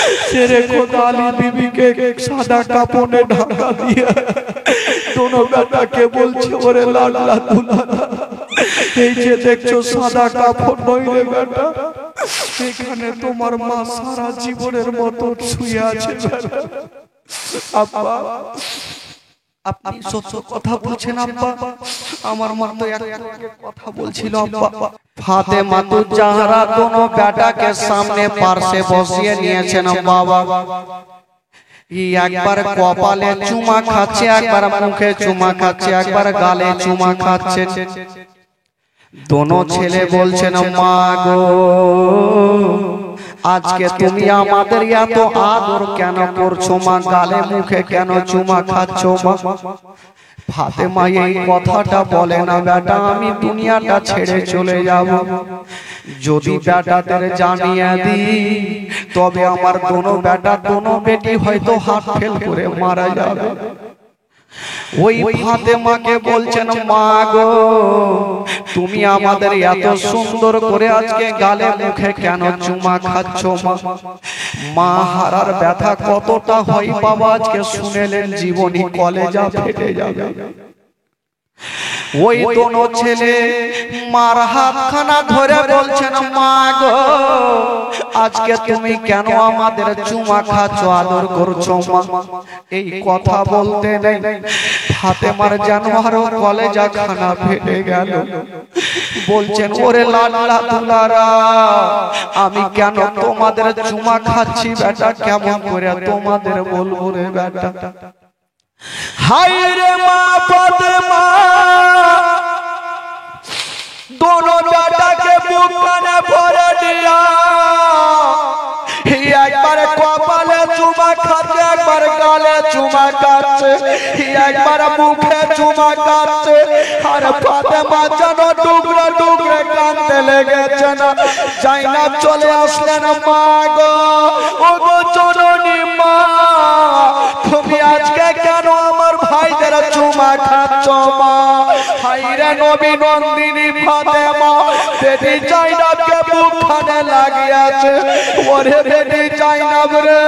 शेरे खुदा अली बीबी के सादा कापने ढाका दिया दोनों बेटा के बोलছে ওরে লাডলা দুলালা এই যে দেখছো সাদা কাপড় নয় রে বেটা এখানে তোমার মা সারা জীবনের মতো শুয়ে আছে আব্বা আপনি সত্য কথা বলছেন আব্বা আমার মা তো একটা কথা বলছিল আব্বা फातिमा तो जहरा दोनों बेटा के सामने पार्श्वे बसिए নিয়েছেন बाबा एक बार कपाले चुमा खाচ্ছে একবার মুখে চুমা খাচ্ছে একবার গালে চুমা খাচ্ছে दोनों ছেলে বলছেন মা গো আজকে তুমি আমাদের এত আদর কেন করছো মা গালে মুখে কেন চুমা খাচ্ছো মা ফাতেমা এই কথাটা বলে না বেটা আমি দুনিয়াটা ছেড়ে চলে যাব যদি বেটাদের জানিয়ে দিই তবে আমার দোনো বেটা দোনো বেটি হয়তো হাত ফেল করে মারা যাবে ওই ফাতেমাকে বলছেন মা গো তুমি আমাদের এত সুন্দর করে আজকে গালে মুখে কেন চুমা খাচ্ছো মা মা হারার ব্যথা কতটা হয় বাবা আজকে শুনেলেন জীবনী কলেজা ফেটে যাবে ওই দোনো ছেলে মার হাতখানা ধরে বলছেন মা গো আজকে তুমি কেন আমাদের চুমা খাচ্ছো আদর করছো মা এই কথা বলতে নেই ফাতেমার যেন আরো কলেজা খানা ফেটে গেল বলছেন ওরে লাডলা দুলারা আমি কেন তোমাদের চুমা খাচ্ছি বেটা কেমন করে তোমাদের বলবো রে বেটা हाय रे माँ फातिमा दोनों बेटा के मुख ने भरे दिया एक बार कपाले चुमा खाते एक बार गाले चुमा काटते एक बार मुखे चुमा काटते और फातिमा जानो डुगरे डुगरे कांदते लेगेছে না জাইনাব চলে আসলেন মা গো ওগো জননী মা তুমি আজকে কেন আমার ভাইদের চুমা খাচ্ছো মা হায়রে নবী নন্দিনী ফাতেমা বেটি জাইনাবকে মুখখানে লাগিয়েছে ওরে বেটি জাইনাব রে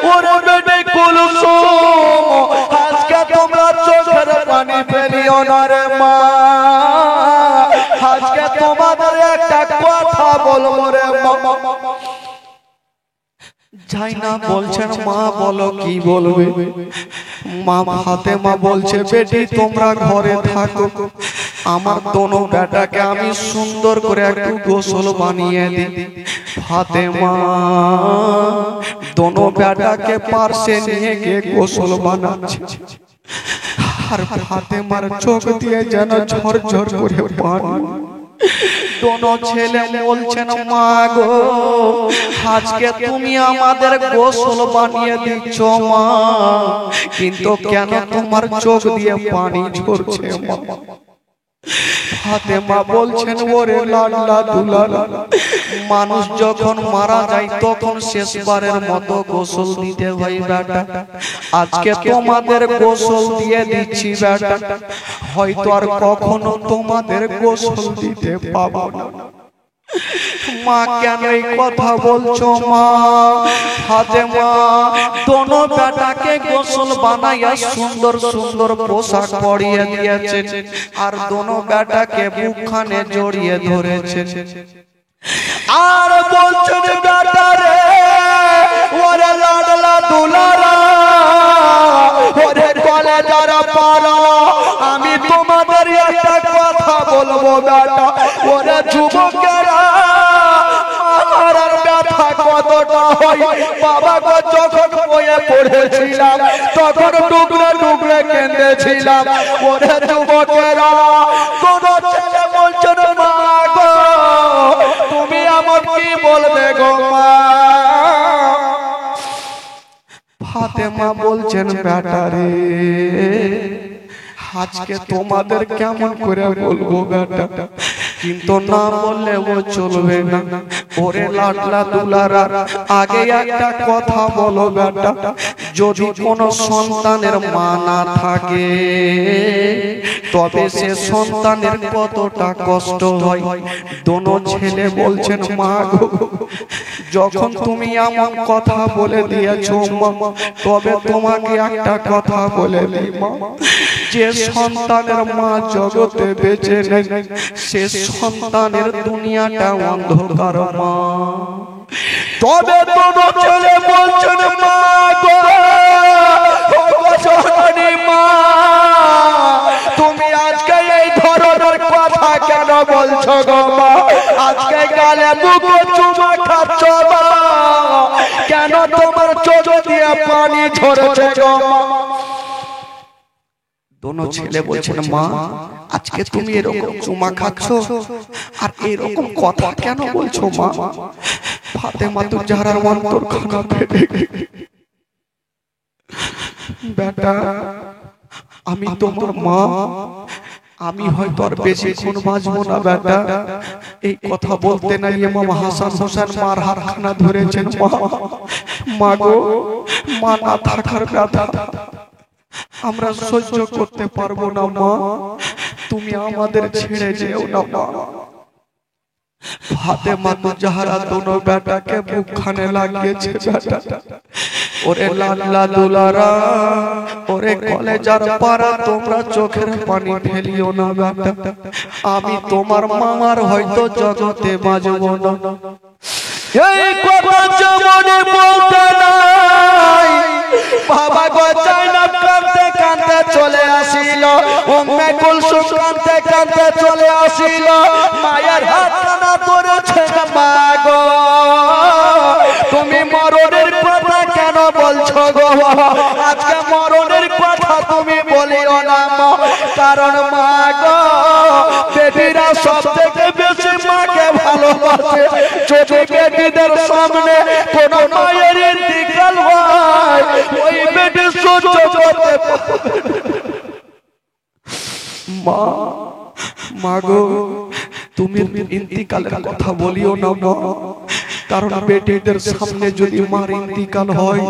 ওরে বেটি কুলসুম আজকে তোমরা চোখের পানি ফেলিও না রে মা আজকে তোমাদের একটা কথা বলবো রে মা জাইনাব বলছেন মা বলো কি বলবে মা ফাতেমা বলছে বেটি তোমরা ঘরে থাকো আমার দোনো বেটাকে আমি সুন্দর করে একটু গোসল বানিয়ে দিই ফাতেমা দোনো বেটাকে পার্শ্বে নিয়ে গিয়ে গোসল বানাচ্ছে আর ফাতেমার চোখ দিয়ে যেন ঝরঝর করে পানি दोनों ছেলে বলছেন মা গো আজকে তুমি আমাদের গোসল বানিয়ে দিচ্ছ মা কিন্তু কেন তোমার চোখ দিয়ে পানি ঝরছে মা ফাতেমা বলছেন ওরে লাডলা দুলালা মানুষ যখন মারা যায় তখন শেষবারের মতো গোসল দিতে হয় বেটা আজকে তোমাদের গোসল দিয়ে দিচ্ছি বেটা হয়তো আর কখনো তোমাদের গোসল দিতে পাবো না মা কেন এই কথা বলছো মা ফাতেমা দোনো বেটাকে গোসল বানাইয়া সুন্দর সুন্দর পোশাক পরিয়ে দিয়েছে আর দোনো বেটাকে বুকখানে জড়িয়ে ধরেছে আর বলছেন বেটা রে ওরে লাডলা দুলারা ওরে কলেজার পারা আমি তোমাদের একটা কথা বলবো বেটা ওরে যুবকেরা আমার ব্যথা কতটা হয় বাবা গো যখন বয়ে পড়েছিলাম তখন টুকরে টুকরে কেঁদেছিলাম ওরে যুবকেরা কোন ছেলে বলছেন মা গো তুমি আমার কি বলবে গো মা ফাতেমা বলছেন বেটা রে আজকে তোমাদের কেমন করে বলবো বেটা কিন্তু না বললে ও চলবে না ওরে লাডলা দুলারা আগে একটা কথা বলো বেটা যদি কোনো সন্তানের মা না থাকে তবে সে সন্তানের কতটা কষ্ট হয় দোনো ছেলে বলছেন মা গো যখন তুমি এমন কথা বলে দিয়েছো মা, তবে তোমাকে একটা কথা বলে দিই মা, যে সন্তানের মা জগতে বেঁচে নেই, সে সন্তানের দুনিয়াটা অন্ধকার মা। তবে কোনো ছেলে বলছেন মা গো, জননী মা, তুমি আজকে এই ধরনের কথা কেন বলছো গো মা? আজকে গালে মুখে চুমা খাচ্ছ মা, কেন তোমার চোখ দিয়ে পানি ঝরছে গো মা? দোনো ছেলে বলছেন মা, আজকে তুমি এরকম চুমা খাচ্ছ আর এরকম কথা কেন বলছো মা? ফাতেমা তো জাহরার অন্তরখানা ফেটে বেটা, আমি তোমার মা, আমি হয়তো আর বেশিক্ষণ বাঁচবো না বেটা। এই কথা বলতে নাই ইমাম হাসান হোসেন মার হাতখানা ধরেছেন মা। মা গো, মা না থাকার ব্যথা আমরা সহ্য করতে পারবো না মা, তুমি আমাদের ছেড়ে যেও না মা। ফাতেমা তো জাহরা দোনো বেটাকে বুকখানে লাগিয়েছে বেটা। ওরে লাল্লা দুলারা, ওরে কলেজার পাড়া, তোমরা চোখের পানি ফেলিও না বেটা, আমি তোমার মামার হয়তো জগতে বাঁচবো না। এই কথা জীবনে বলতে নাই, বাবা গো জাইনাব কাঁদতে কাঁদতে চলে আসিল, উম্মে কুলসুম কাঁদতে কাঁদতে চলে আসিল, মায়ের হাতখানা ধরেছে মা গো, তুমি মরণের কথা কেন বলছো গো? আজকে মরণের কথা তুমি বলিও না মা, কারণ মা গো, বেটিরা সব থেকে বেশি মাকে ভালোবাসে। যদি বেটিদের সামনে কোন মায়ের ইন্তিকাল হয়, ওই বেটি সহ্য করতে মা। মা গো, তুমি ইন্তিকালের কথা বলিও না মা, কারণ বেটিদের সামনে যদি মার ইন্তিকাল হয়,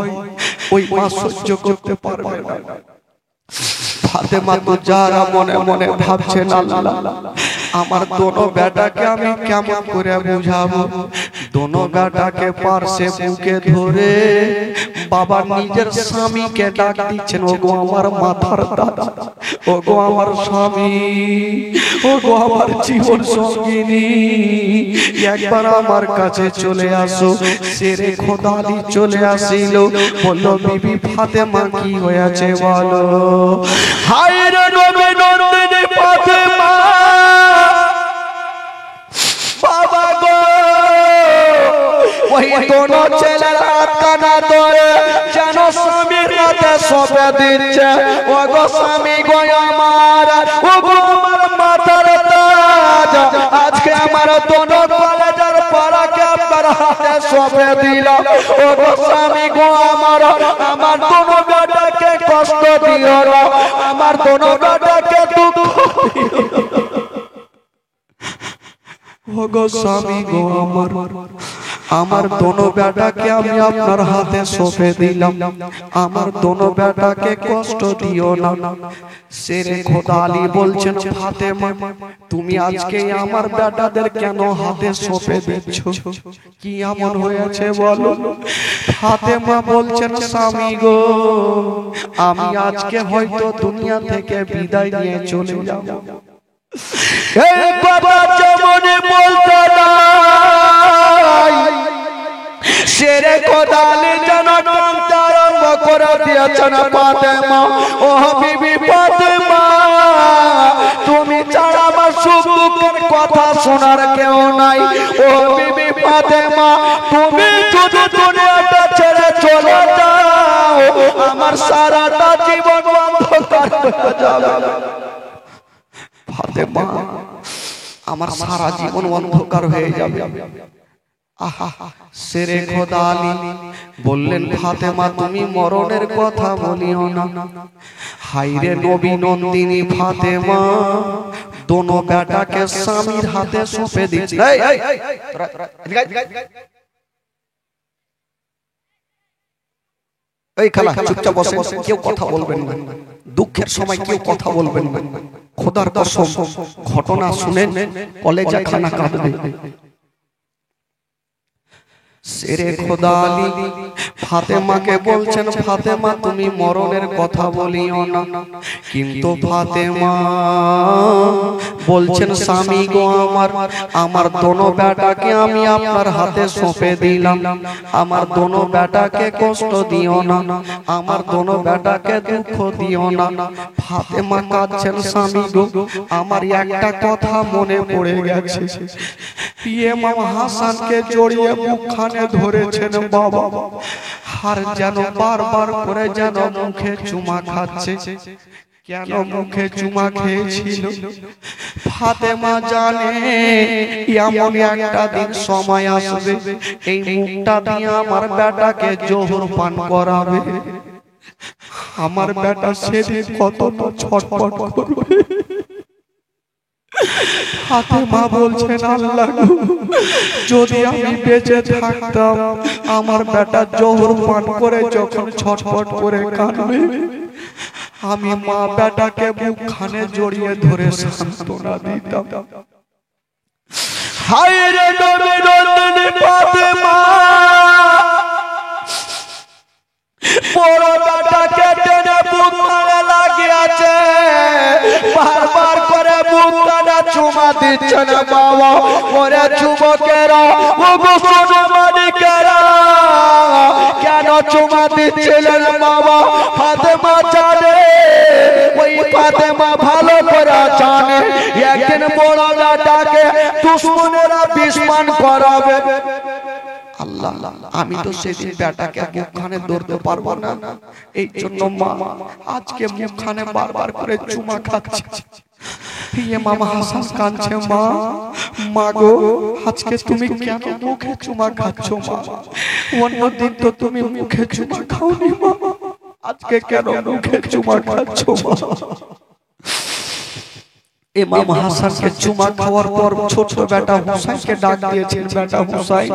ওই মা সহ্য করতে পারবে না। ফাতেমা তো যারা মনে মনে ভাবছেন, আল্লাহ আমার দোনো বেটাকে আমি কেমন করে বুঝাবো? দোনো বেটাকে পারছে বুকে ধরে বাবা নিজের স্বামীকে ডাক দিচ্ছেন, ও গো আমার মাথার দাদা, ও গো আমার স্বামী, ও গো আমার জীবন সঙ্গিনী, একবার আমার কাছে চলে আসো। শেরে খোদা আলী চলে আসিল, বলল বিবি ফাতেমা কি হয়েছে বলো? হায় রে নবী নন্দিনী ফাতেমা, বাবা গো, ওই দোনো ছেলের হাতখানা ধরে যেন স্বামীর হাতে সঁপে দিচ্ছে। ও গো স্বামী গো আমার, ও গো আমার মাথার তাজ, আজকে আমার দোনো কলেজের পাড়াকে আপনার হাতে সঁপে দিলাম। ও গো স্বামী গো আমার, আমার দোনো বেটাকে কষ্ট দিও না, আমার দোনো বেটাকে দুঃখ দিও না। ও গো স্বামী গো আমার, আমার দোনো বেটাকে আমি আপনার হাতে সঁপে দিলাম, আমার দোনো বেটাকে কষ্ট দিও না। শেরে খোদা আলী বলছেন, ফাতেমা তুমি আজকে আমার বেটাদের কেন হাতে সঁপে দিচ্ছ? কি এমন হয়েছে বলো? ফাতেমা বলছেন, স্বামী গো, আমি আজকে হয়তো দুনিয়া থেকে বিদায় নিয়ে চলে যাব। এই বাবা যেমনই বলতে নাই, শেরে খোদা আলী যেন কাঁদতে আরম্ভ করে দিয়েছেন। ফাতেমা, ও বিবি ফাতেমা, তুমি ছাড়া আমার সুখ দুঃখের কথা শোনার কেউ নাই। ও বিবি ফাতেমা, তুমি যদি দুনিয়াটা ছেড়ে চলে যাও, আমার সারাটা জীবন অন্ধকার হয়ে যাবে। ফাতেমা, আমার সারা জীবন অন্ধকার হয়ে যাবে। আহা, শেরে খোদা আলী বললেন, ফাতেমা তুমি মরণের কথা বলিও না। হাইরে নবী নন্দিনী ফাতেমা, দোনো বেটাকে স্বামীর হাতে সঁপে দিচ্ছে। এই খালা চুপচাপ বসে, কেউ কথা বলবেন না, দুঃখের সময় কেউ কথা বলবেন না। খোদার কসম, ঘটনা শুনেন কলেজা খানা কাঁদবে। শেরে খোদা আলী ফাতেমাকে বলছেন, ফাতেমা তুমি মরণের কথা বলিও না। কিন্তু ফাতেমা বলছেন, স্বামী গো আমার, আমার দোনো বেটাকে আমি আপনার হাতে সঁপে দিলাম। আমার দোনো বেটাকে কষ্ট দিও না, আমার দোনো বেটাকে দুঃখ দিও না। ফাতেমা কাঁদছেন, স্বামী গো আমার একটা কথা মনে পড়ে গেছে। ইমাম হাসানকে জড়িয়ে মুখখানে ধরেছেন বাবা, আর যেন বারবার করে যেন মুখে চুমা খাচ্ছে। কেন মুখে চুমা খেয়েছিল? ফাতেমা জানে এমন একটা দিন সময় আসবে, এই মুখটা দিয়ে আমার বেটাকে জোহর পান করাবে। আমার বেটা সেদিন কতটা ছটফট করবে। ফাতেমা বলছেন, আল্লাহ যদি আমি বেঁচে থাকতাম, আমার বেটা জোহর পান করে যখন ছটফট করে কাঁদবে, আমি মা বেটাকে মুখখানে জড়িয়ে ধরে সান্ত্বনা দিতাম। হায় রে নবী নন্দিনী ফাতেমা, বড় বেটাকে টেনে বুকখানে লাগিয়েছে, বারবার করে বুকখানে চুমা দিচ্ছে না বাবা। ওরে যুবকেরা, ও মুসলমানেরা, কেন চুমা দিচ্ছিলেন বাবা? ফাতেমা জানে, ওই ফাতেমা ভালো করে জানে একদিন বড় বেটাকে দুশমনেরা বিস্মান করাবে। আল্লাহ, আমি তো সেদিন বেটাকে মুখখানে ধরতে পারবো না, এই জন্য মা আজকে মুখখানে বারবার করে চুমা খাচ্ছে। ইমাম হাসান কাঁদছে, মা মা গো আজকে তুমি কেন মুখে চুমা খাচ্ছ মা? অন্যদিন তো তুমি মুখে চুমা খাওনি মা, আজকে কেন মুখে চুমা খাচ্ছ মা? ইমাম হাসানকে চুমা খাওয়ার পর ছোট বেটা হুসাইনকে ডাক দিয়েছেন, বেটা হুসাইন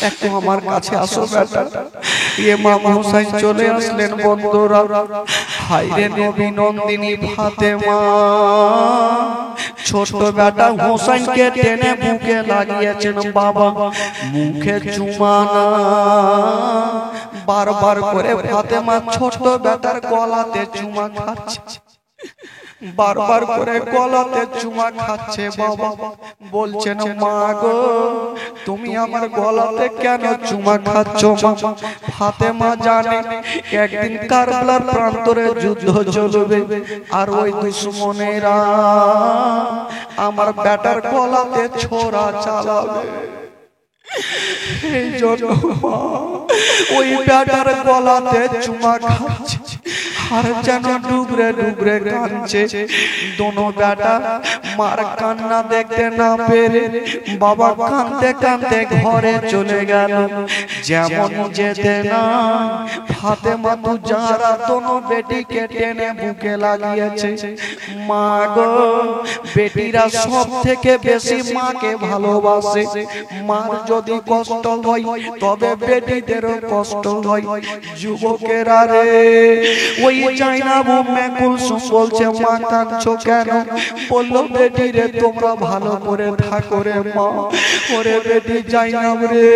একটু আমার কাছে আসো বেটা। ইমাম হুসাইন চলে আসলেন। বন্ধুরা, হায় রে নবী নন্দিনী ফাতেমা ছোট বেটা হুসাইনকে টেনে বুকে লাগিয়েছেন বাবা, মুখে চুমা না, বারবার করে ফাতেমা ছোট বেটার গলাতে চুমা খাচ্ছে, বারবার করে গলাতে চুমা খাচ্ছে বাবা। বলছেন, মা গো তুমি আমার গলাতে কেন চুমা খাচ্ছ মা? ফাতেমা জানে একদিন কারবালার প্রান্তরে যুদ্ধ চলবে, আর ওই দুশমনেরা আমার বেটার গলাতে ছোরা চালাবে। এই জন্য ওই বেটার গলাতে চুমা খাচ্ছে, আর যেন ডুবরে ডুবরে কাঁদছে। দোনো বেটা মার কান্না দেখতে না পেরে বাবা কাঁদতে কাঁদতে ঘরে চলে গেল। যেমন যেতে না ফাতেমা তু যারা দোনো বেটিকে টেনে বুকে লাগিয়েছে। মা গো, বেটিরা সব থেকে বেশি মাকে ভালোবাসে। মার যদি কষ্ট হয় তবে বেটিদেরও কষ্ট হয়। যুবকেরা রে, ওই জাইনাব উম্মে কুলসুম বলছে, মা কাঁদছো কেন? বললো, বেটি রে তোমরা ভালো করে থাকো রে মা। ওরে বেটি জাইনাব রে,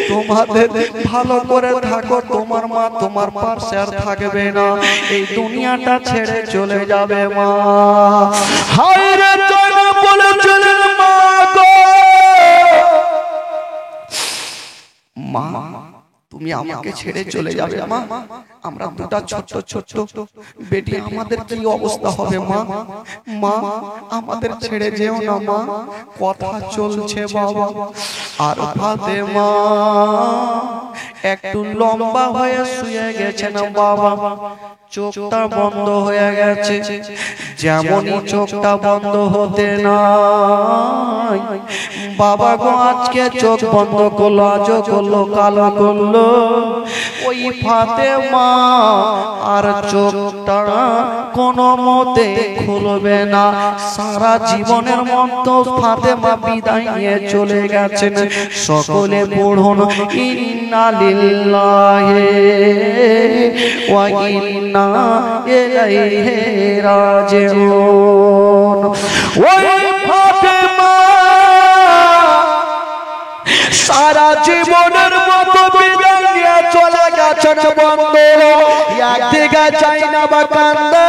তোমাদের ভালো করে থাকো, তোমার মা তোমার পাশে আর থাকবে না, এই দুনিয়াটা ছেড়ে চলে যাবে মা। হায় রে জাইনাব বলেছিলেন, মা গো মা তুমি আমাকে ছেড়ে চলে যাবে মা, আমরা দুটা ছোট ছোট বেটি, আমাদের কি অবস্থা হবে মা? মা আমাদের ছেড়ে যেও না মা। কথা চলছে বাবা, আর ফাতেমা একটু লম্বা হয়ে শুয়ে গেছেন বাবা, চোখটা বন্ধ হয়ে গেছে। যেমনই চোখটা বন্ধ হতে নাই, বাবা গো আজকে চোখ বন্ধ করলো, আজও করলো, কালো করলো। ওই ফাতেমা আর চোখটা কোনো মতে খুলবে না। সারা জীবনের মতো ফাতেমা বিদায় নিয়ে চলে গেছেন। সকলে পড়ুন, ইন্না লিল্লাহি ওয়া ইন্না ইলাইহি রাজিউন। ওই ফাতেমা সারা জীবনের মতো বিদায় নিয়ে চলে গেছেন বন্ধু একদিকে চাই না বা কান্দে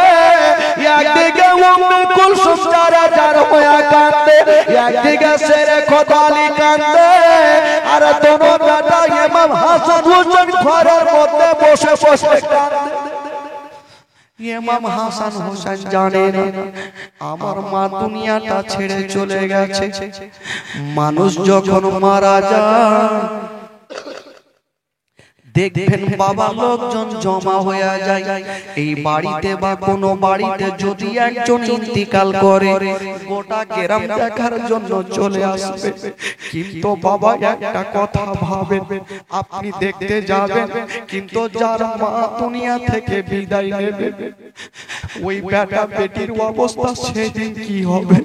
একদিকে উম্মে কুলসুম যারা যার হয়ে কান্দে একদিকে শেরে খোদা আলী কান্দে আর দোনো বেটা ইমাম হাসান হুসেন ঘরের মধ্যে বসে বসে কান্দে ইমাম হাসান হোসেন জানে না আমার মা দুনিয়াটা ছেড়ে চলে গেছে মানুষ যখন মারা যায় দেখবেন বাবা লোকজন জমা হয়ে যায় এই বাড়িতে বা কোনো বাড়িতে যদি একজন ইন্তিকাল করে গোটা গ্রাম দেখার জন্য চলে আসবে কিন্তু বাবা একটা কথা ভাবেন আপনি দেখতে যাবেন কিন্তু যার মা দুনিয়া থেকে বিদায় নেবে ওই বেটা বেটির অবস্থা সেদিন কি হবে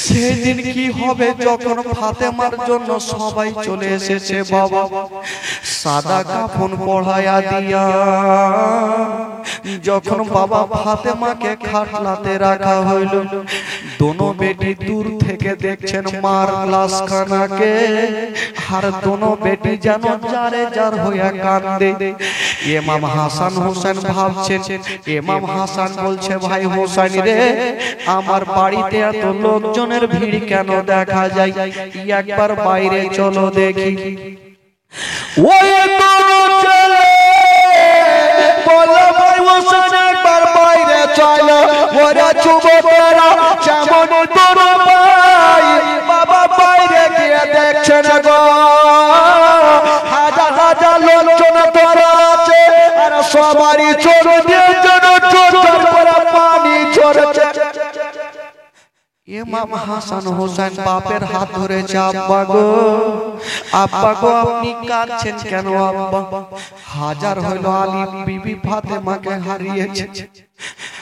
সেদিন কি হবে যখন ফাতেমার জন্য সবাই চলে এসেছে বাবা সাদা কাফন পড়ায়া দিয়া যখন বাবা ফাতেমাকে খাটলাতে রাখা হইল দোনো বেটি দূর থেকে দেখছেন মার লাশখানাকে আর দোনো বেটি যেন যারে যার হইয়া কান্দে ইমাম হাসান হোসেন ভাবছেন ইমাম হাসান বলছে ভাই হোসেন রে আমার বাড়িতে এত লোকজনের ভিড় কেন দেখা যায় একবার বাইরে চলো দেখি ওই চলে বলো ভাই হোসেন একবার বাইরে চলো ওরা যুবকেরা যেমন তোর ভাই বাবা বাইরে গিয়ে দেখছেন গো হাজার হাজার লোকজন তোর আছে আর সবারই চোখ দিয়ে যেন চোখ করে পানি ঝরছে ইমাম হাসান হোসেন বাপের হাত ধরেছে আব্বা গো আপনি কাঁদছেন কেন আব্বা হাজার হইল আলী বিবি ফাতেমাকে হারিয়েছে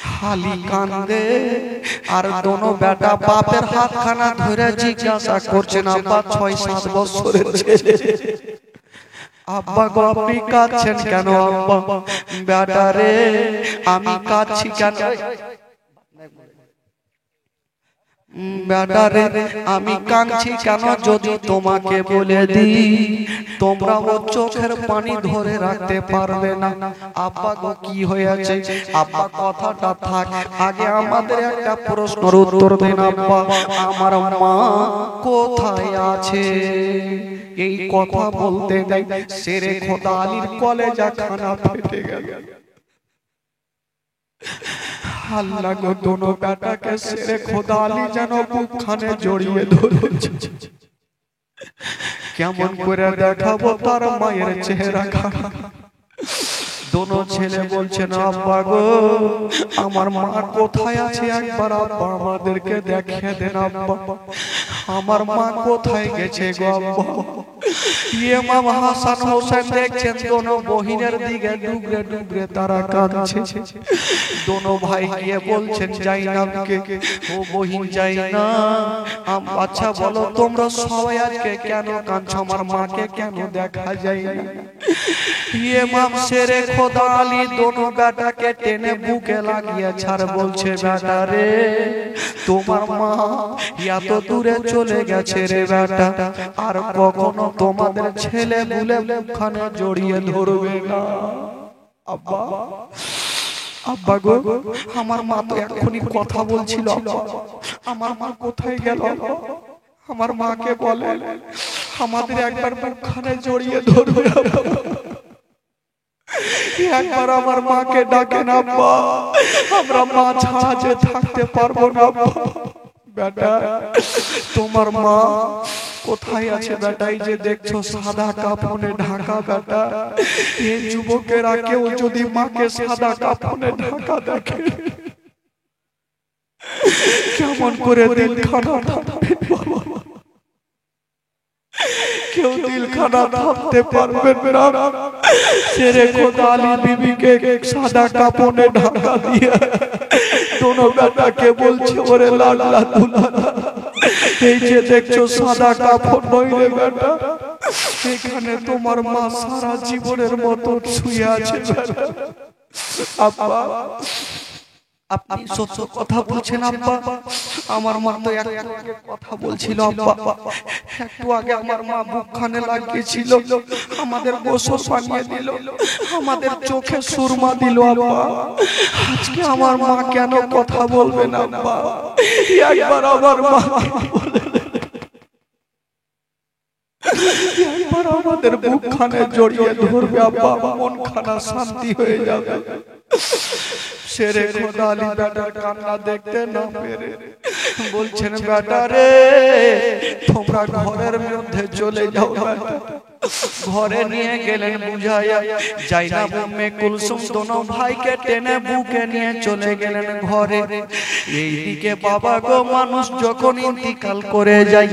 খালি কান্দে আর দোনো বেটা বাপের হাতখানা ধরে জিজ্ঞাসা করছেন আব্বা 6-7 বছরের ছেলে আব্বা গো আপনি কাঁদছেন কেন আব্বা বেটা রে আমি কাঁদছি কেন বেটারে আমি কাঁদছি কেন যদি তোমাকে বলে দিই তোমরা ও চোখের পানি ধরে রাখতে পারবে না আব্বা গো কি হয়েছে আব্বা কথাটা থাক আগে আমাদের একটা প্রশ্নের উত্তর দেন আব্বা আমার মা কোথায় আছে এই কথা বলতে দেয় শেরে খোদা আলীর কলেজা খানা ফেটে গেল আল্লাহ গো দোনো বেটাকে শেরে খোদা আলী যেন বুকখানে জড়িয়ে ধরেছে কেমন করে দেখাবো তার মায়ের চেহারা দোনো ছেলে বলছেন আব্বা গো আমার মা কোথায় আছে একবার আব্বা আমাদেরকে দেখিয়ে দেন আব্বা আমার মা কোথায় গেছে গো আব্বা ইমাম হাসান হোসেন দেখছেন দোনো বহিনের দিকে ডুবরে ডুবরে তারা কাঁদছে দোনো ভাই গিয়ে বলছেন জাইনাবকে ও বহিন জাইনাব আচ্ছা বলো তোমরা সবাই আজকে কেন কাঁদছো আমার মাকে কেন দেখা যায় না ইমাম শেরে খোদা আলী দোনো বেটাকে টেনে বুকে লাগিয়ে ছাড় বলছে বেটা রে তোমার মা এত দূরে চলে গেছে রে বেটা আর কখনো তোমাদের ছেলে বলে মুখখানে জড়িয়ে ধরবে না আব্বা আব্বা গো আমার মা তো এখনই কথা বলছিল আমার মা কোথায় গেল আমার মাকে বলে আমাদের একবার মুখখানে জড়িয়ে ধরবে একবার আমার মাকে ডাকেন আব্বা আমরা মা ছাড়া যে থাকতে পারবো না বেটা তোমার মা কোথায় আছে বেটা এই যে দেখছো সাদা কাফনে ঢাকা বেটা এই যুবকেরা কেউ যদি মাকে সাদা কাফনে ঢাকা দেখে কেমন করে দিল খানা থাকবে বাবা কেউ দিল খানা থাকতে পারবে না শেরে খোদা আলী বিবিকে সাদা কাফনে ঢাকা দিয়ে দোনো বেটাকে বলছে ওরে লাল্লা দুলালা এই যে দেখছো সাদা কাফন নইলে বেটা এখানে তোমার মা সারা জীবনের মতো শুয়ে আছে বেটা আব্বা আপনি সত্য কথা বলছেন আব্বা। আমার মা তো একটু আগে কথা বলছিল আব্বা, একটু আগে আমার মা বুকখানে লাগিয়েছিল, আমাদের গোসল বানিয়ে দিল, আমাদের চোখে সুরমা দিল আব্বা। আজকে আমার মা কেন কথা বলবে না আব্বা? একবার আমার মা একবার আমাদের বুকখানে জড়িয়ে ধরবে আব্বা, মন খানা শান্তি হয়ে যাবে। শেরে খোদা আলী বেটার কান্না দেখতে না পেরে বলছেন, বেটা রে তোমরা ঘরের মধ্যে চলে যাও বেটা। ঘরে নিয়ে গেলেন বুঝাইয়া, জাইনাব উম্মে কুলসুম দোনো ভাইকে টেনে বুকে নিয়ে চলে গেলেন ঘরে। এইদিকে বাবা গো, মানুষ যখন ইন্তিকাল করে যায়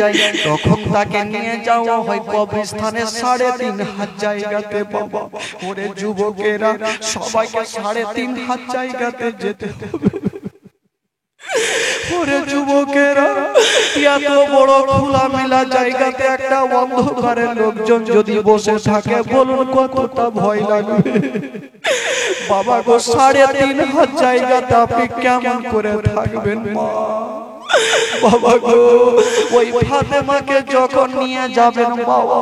তখন তাকে নিয়ে যাওয়া হয় কবরস্থানে 3.5 হাত জায়গাতে বাবা। ওরে যুবকেরা, সবাইকে 3.5 হাত জায়গাতে যেতে হবে। ওরে যুবকেরা, এত বড় খোলামেলা জায়গাতে একটা অন্ধকারে লোকজন যদি বসে থাকে, বলুন কতটা ভয় লাগবে। বাবা গো, 3.5 হাত জায়গাতে আপনি কেমন করে থাকবেন মা? বাবা গো, ওই ফাতেমাকে যখন নিয়ে যাবেন বাবা,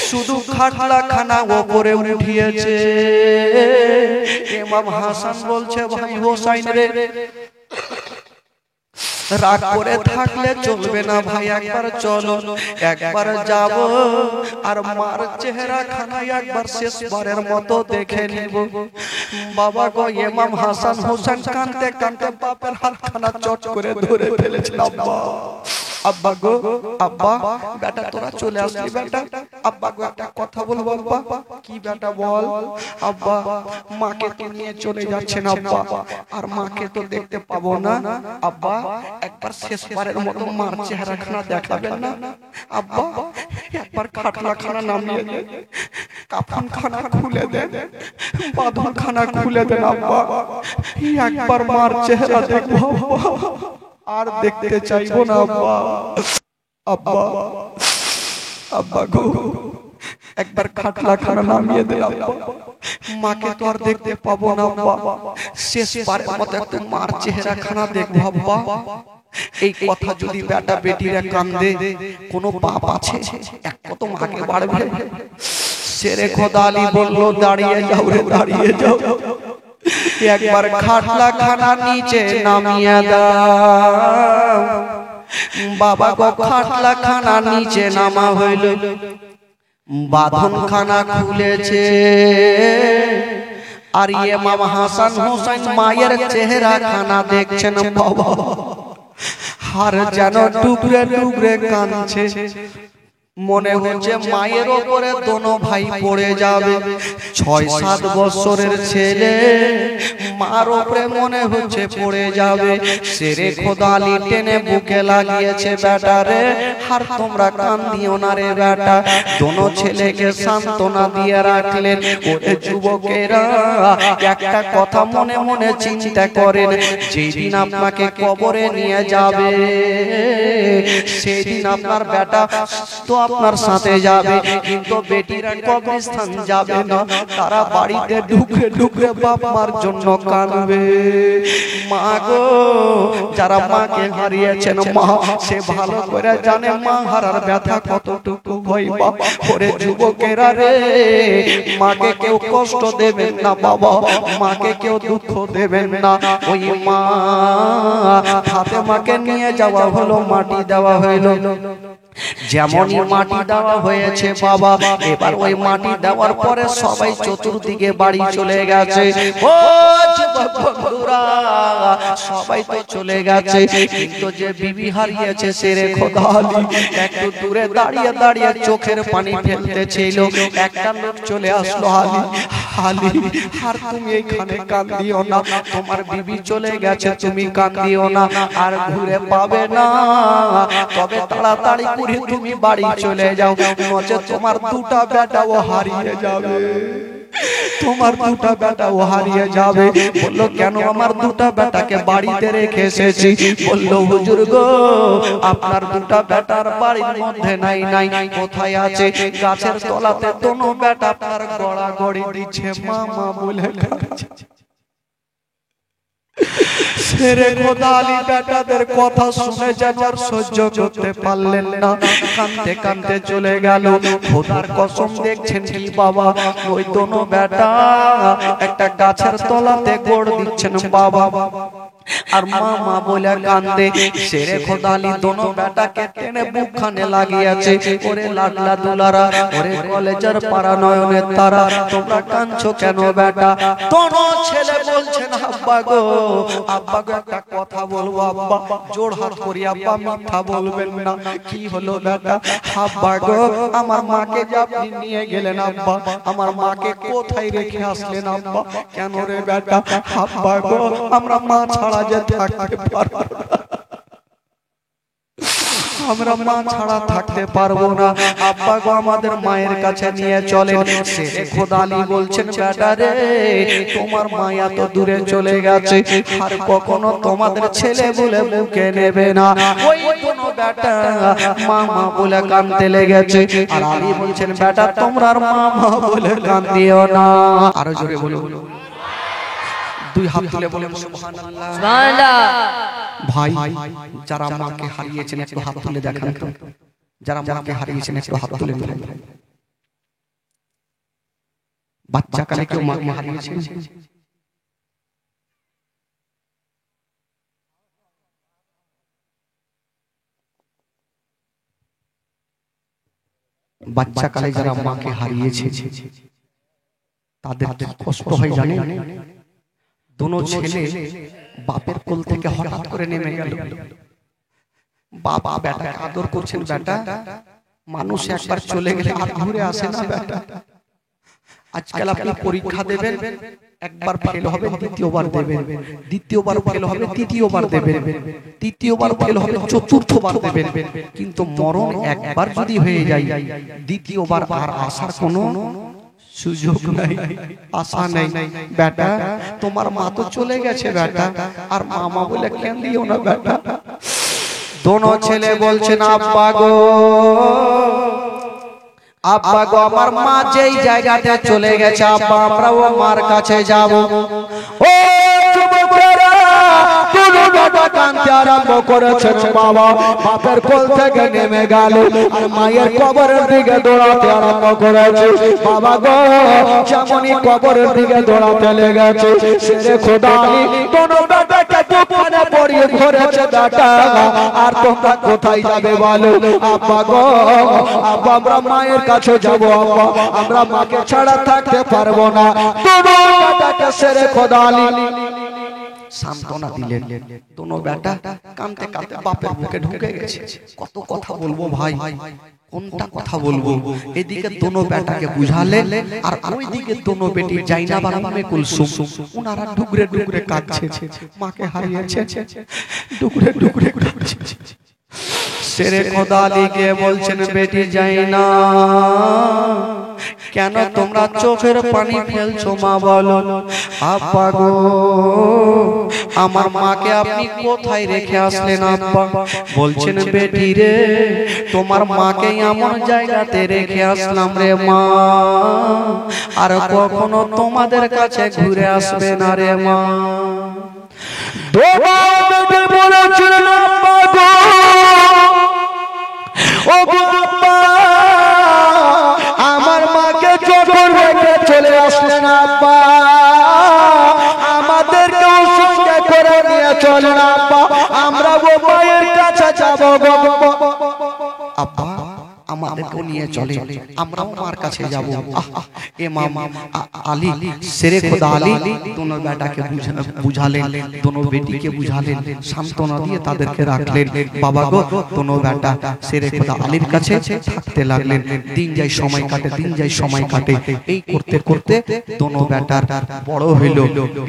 শুধু খাটলা খানা ওপরে উঠিয়েছে। ইমাম হাসান বলছে, ভাই হোসাইন রে, রাগ করে থাকলে চলবে না ভাই, একবার চলো, একবার যাব, আর মার চেহারা খানা একবার শেষবারের মতো দেখে নিব। বাবা গো, ইমাম হাসান হোসেন কাঁদতে কাঁদতে বাপের হাতখানা চট করে ধরে ফেলেছিল। আব্বা, আব্বা গো, আব্বা, বেটা তোরা চলে আসলি বেটা। আব্বা গো, একটা কথা বলবো আব্বা। কি বেটা বল? আব্বা, মাকে তো নিয়ে চলে যাচ্ছেন আব্বা, আর মাকে তো দেখতে পাবো না আব্বা, একবার শেষবারের মতো মার চেহারা খানা দেখাবেন না আব্বা? একবার খাটলা খানা নামিয়ে দেন, কাফন খানা খুলে দেন, বাঁধন খানা খুলে দেন আব্বা, একবার মার চেহারা দেখবো আর দেখতে চাইবো না আব্বা। আব্বা, আব্বা গো, একবার খাটলা খানা নামিয়ে দে আব্বা, মাকে তো আর দেখতে পাবো না আব্বা, শেষবারের মতো একটু মার চেহারা খানা দেখবো আব্বা। এই কথা যদি বেটা বেটিরা কান্দে, কোন বাপ আছে এক তো মাকে বাড়বে? শেরে খোদা আলী বলল, দাঁড়িয়ে যাও রে, দাঁড়িয়ে যাও, একবার খাটলা খানা নিচে নামিয়ে দাও। বাবা গো, খাটলা খানা নিচে নামা হইল, বাঁধন খানা খুলেছে, আর ইমাম হাসান হোসেন মায়ের চেহারা খানা দেখছেন বাবা, আর যেন টুকরে টুকরে কাঁদছে। মনে হচ্ছে মায়ের ওপরে দোনো ভাই পড়ে যাবে। 6-7 বছরের ছেলে মার ওপরে মনে হচ্ছে পড়ে যাবে। শেরে খোদা আলী টেনে বুকে লাগিয়েছে, বেটা রে, আর তোমরা কান্দিও না রে বেটা। দোনো ছেলেকে সান্ত্বনা দিয়ে রাখলেন। ওরে যুবকেরা, একটা কথা মনে মনে চিন্তা করেন, যেদিন আপনাকে কবরে নিয়ে যাবে সেদিন আপনার বেটা তো আপনার সাথে যাবে, কিন্তু বেটিরা কবরস্থান যাবে না, তারা বাড়িতে ঢুকে ঢুকে বাপ মার জন্য কাঁদবে। মা গো, যারা মাকে হারিয়েছেন মা, সে ভালো করে জানে মা হারার ব্যথা কতটুকু হয় বাপ। ওরে যুবকেরা রে, মাকে কেউ কষ্ট দেবেন না বাবা, মাকে কেউ দুঃখ দেবেন না। ওই মা ফাতেমাকে নিয়ে যাওয়া হলো, মাটি দেওয়া হইলো। যেমনই মাটি দেওয়া হয়েছে বাবা, এবার ওই মাটি দেওয়ার পরে সবাই চতুর্দিকে বাড়ি চলে গেছে। ও যুবক বন্ধুরা, সবাই তো চলে গেছে, কিন্তু যে বিবি হারিয়েছে শেরে খোদা আলী একটু দূরে দাঁড়িয়ে দাঁড়িয়ে চোখের পানি ফেলতেছিল। একটা লোক চলে আসলো, আলী, আলী, আর তুমি এখানে কাঁদিও না, তোমার বিবি চলে গেছে, তুমি কাঁদিও না, আর ঘুরে পাবে না, তবে তাড়াতাড়ি করে তুমি বাড়ি চলে যাও, নচে তোমার দুটা বেটাও হারিয়ে যাবে, তোমার দুটা বেটাও হারিয়ে যাবে। বললো, কেন আমার দুটা বেটাকে বাড়িতে রেখে এসেছি? বললো, হুজুর গো, আপনার দুটা বেটার বাড়ির মধ্যে নাই, নাই কোথায় আছে? গাছের তলাতে দোনো বেটা আপনার গড়াগড়ি দিচ্ছে, মামা বলে। শেরে খোদা আলী বেটাদের কথা শুনে যেন আর সহ্য করতে পারলেন না, কাঁদতে কাঁদতে চলে গেল। খোদার কসম দেখছেন কি বাবা, ওই দোনো বেটা একটা গাছের তলাতে গোড় দিচ্ছেন বাবা, আর মা মা বলে কান্দে। শেরে খোদা আলী দোনো বেটাকে টেনে বুকখানে লাগিয়েছে। ওরে লাডলা দুলারা, ওরে কলেজের পাড়া নয়নের তারা, তোমরা কাঁদছো কেন বেটা? দোনো ছেলে বলছেন আব্বা গো, আব্বা গো একটা কথা বলবো আব্বা, জোড় হাত করি আব্বা, মিথ্যা বলবেন না। কি হলো বেটা? আব্বা গো, আমার মাকে যে আপনি নিয়ে গেলেন আব্বা, আমার মাকে কোথায় রেখে আসলেন আব্বা? কেন রে বেটা? আব্বা গো, আমরা মা ছাড়া যে থাকতে পারবো না, আমরা মা ছাড়া থাকতে পারবো না। আব্বা গো, আমাদের মায়ের কাছে নিয়ে চলেন। শেরে খোদা আলী বলছেন বেটা রে, তোমার মায়া তো দূরে চলে গেছে, আর কখনো তোমাদের ছেলে বলে মুখে নেবে না। ওই কোনো বেটা মা মা বলে কাঁদতে লেগেছে। আর আলী বলছেন বেটা, তোমরা আর মা মা বলে কাঁদিও না। আরো জোরে বলুন, দুই হাত তুলে বলেন সুবহানাল্লাহ। সুবহানাল্লাহ। ভাই, যারা মাকে হারিয়েছেন একটু হাত তুলে দেখান তো, যারা মাকে হারিয়েছেন একটু হাত তুলে দেখান। বাচ্চাকালে কেউ মাকে হারিয়েছেন? বাচ্চাকালে যারা মাকে হারিয়েছে তাদের কষ্ট হয় জানেন? দোনো ছেলে বাপের কোল থেকে হঠাৎ করে নেমে গেল। বাবা বেটাকে আদর করছেন, বেটা মানুষ একবার চলে গেলে আর ঘুরে আসে না বেটা। আজকাল আপনি পরীক্ষা দেবেন, একবার ফেল হবে দ্বিতীয়বার দেবেন, দ্বিতীয়বার ফেল হবে তৃতীয়বার দেবেন, তৃতীয়বার ফেল হবে চতুর্থবার দেবেন। কিন্তু মরণ একবার যদি হয়ে যায়, দ্বিতীয়বার আর আসার কোনো সুযোগ নাই, আশা নাই। বেটা তোমার মা তো চলে গেছে বেটা, আর মামা বলে কেন দিও না বেটা। দোনো ছেলে বলছেন আব্বা গো, আব্বা গো, আমার মা যেই জায়গাতে চলে গেছে আব্বা, আমরা ও মার কাছে যাব। ও যুবকেরা, দুনো বেটা কাঁদতে আরম্ভ করেছে। বাবা বাপের কোল থেকে নেমে গেল, আর মায়ের কবরের দিকে দৌড়াতে আরম্ভ করেছে। বাবা গো, যেমনই কবরের দিকে দৌড়াতে লেগেছে, শেরে খোদা আলী দোনো বেটাকে বুকখানে পরিয়ে ধরেছে। বেটা, আর তোমরা কোথায় যাবে বলো? আব্বা গো, আব্বা আমরা মায়ের কাছে যাব আব্বা, আমরা মাকে ছাড়া থাকতে পারবো না। দোনো বেটাকে শেরে খোদা আলী সান্ত্বনা দিলেন। দোনো বেটা কাঁদতে কাঁদতে বাপের বুকে ঢুকে গেছে। কত কথা বলবো ভাই, কোনটা কথা বলবো? এদিকে দোনো বেটাকে বুঝালেন, আর ওইদিকে দোনো বেটি জাইনাব আর উম্মে কুলসুম, ওনারা ডুগরে ডুগরে কাঁদছে, মাকে হারিয়েছে, ডুগরে ডুগরে কাঁদছে। শেরে খোদা আলীকে বলছেন বেটি জাইনাব, কেন তোমরা চোখের পানি ফেলছো মা বলো? আব্বা গো, আমার মাকে আপনি কোথায় রেখে আসলেন আব্বা? বলছেন বেটি রে, তোমার মাকে এমন জায়গাতে রেখে আসলাম রে মা, আর কখনো তোমাদের কাছে ঘুরে আসবে না রে মা। বলেছিলেন আব্বা গো, ও বাবা, আমার মাকে যখন রেখে চলে আসলেন আব্বা, আমাদেরকেও সঙ্গে করে নিয়ে চলেন আব্বা, আমরা ও মায়ের কাছে যাব গো আব্বা, আমাদেরকেও নিয়ে চলে, আমরাও মার কাছে যাব। ইমাম আলী, শেরে খোদা আলী দোনো বেটাকে বুঝালেন, দোনো বেটিকে বুঝালেন, সান্ত্বনা দিয়ে তাদেরকে রাখলেন। বাবা গো, দোনো বেটা শেরে খোদা আলীর কাছে থাকতে লাগলেন। দিন যায় সময় কাটে, দিন যায় সময় কাটে। এই করতে করতে দোনো বেটার বড় হইল,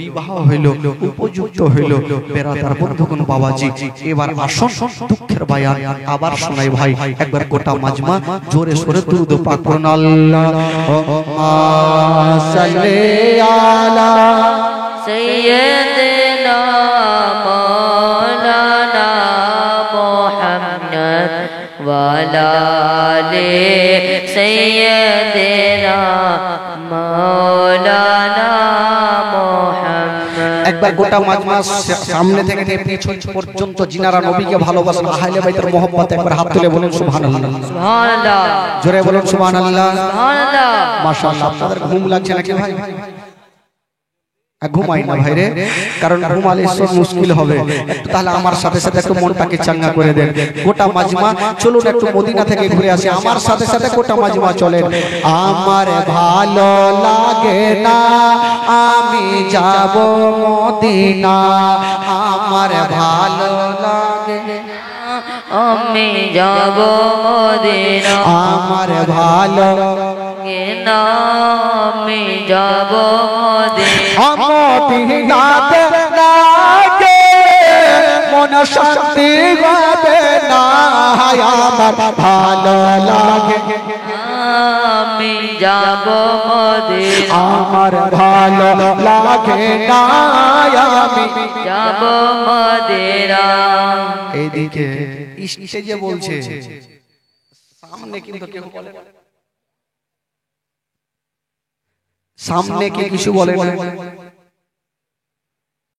বিবাহ হইল, উপযুক্ত হইল। বেরাদার বন্ধুগণ বাবাজি, এবার আসুন দুঃখের বায়ান আবার শোনাই ভাই। একবার গোটা মাজমা জোরে সোরে দুরূদ পাক করুন। আল্লাহুম্মা সাল্লি আলা সাইয়্যিদিনা মাওলানা মুহাম্মদ ওয়া আলা আলি সাইয়্যিদিনা মাওলানা মুহাম্মদ। একবার গোটা মাজমা সামনে থেকে নিয়ে পিছন পর্যন্ত যিনারা নবীকে ভালোবাসেন আহলে বাইতের মহব্বত একবার হাত তুলে বলুন সুবহানাল্লাহ। সুবহানাল্লাহ। জোরে বলুন সুবহানাল্লাহ। সুবহানাল্লাহ। মাশাআল্লাহ। আপনাদের ঘুম লাগছে নাকি ভাই? ঘুমাই না ভাই রে, কারণ ঘুমালে সব মুশকিল হবে। একটু তাহলে আমার সাথে সাথে একটু মনটাকে চাঙ্গা করে দেন। গোটা মাজমা চলুন একটু মদিনা থেকে ঘুরে আসি, আমার সাথে সাথে গোটা মাজমা চলেন। আমার ভালো লাগে না আমি যাব মদিনা, আমার ভালো লাগে আমি যাব মদিনা, আমার ভালো না আমি যাব মদিনা, মদিনাতে লাগে মন শান্তি হবে না, আমার ভালো লাগে আমি যাব মদিনা, আমার ভালো লাগে না আমি যাব মদিনা। এইদিকে স্টেজে বলছে, সামনে কিন্তু কেউ বলে না, সামনে কে কিছু বলে না।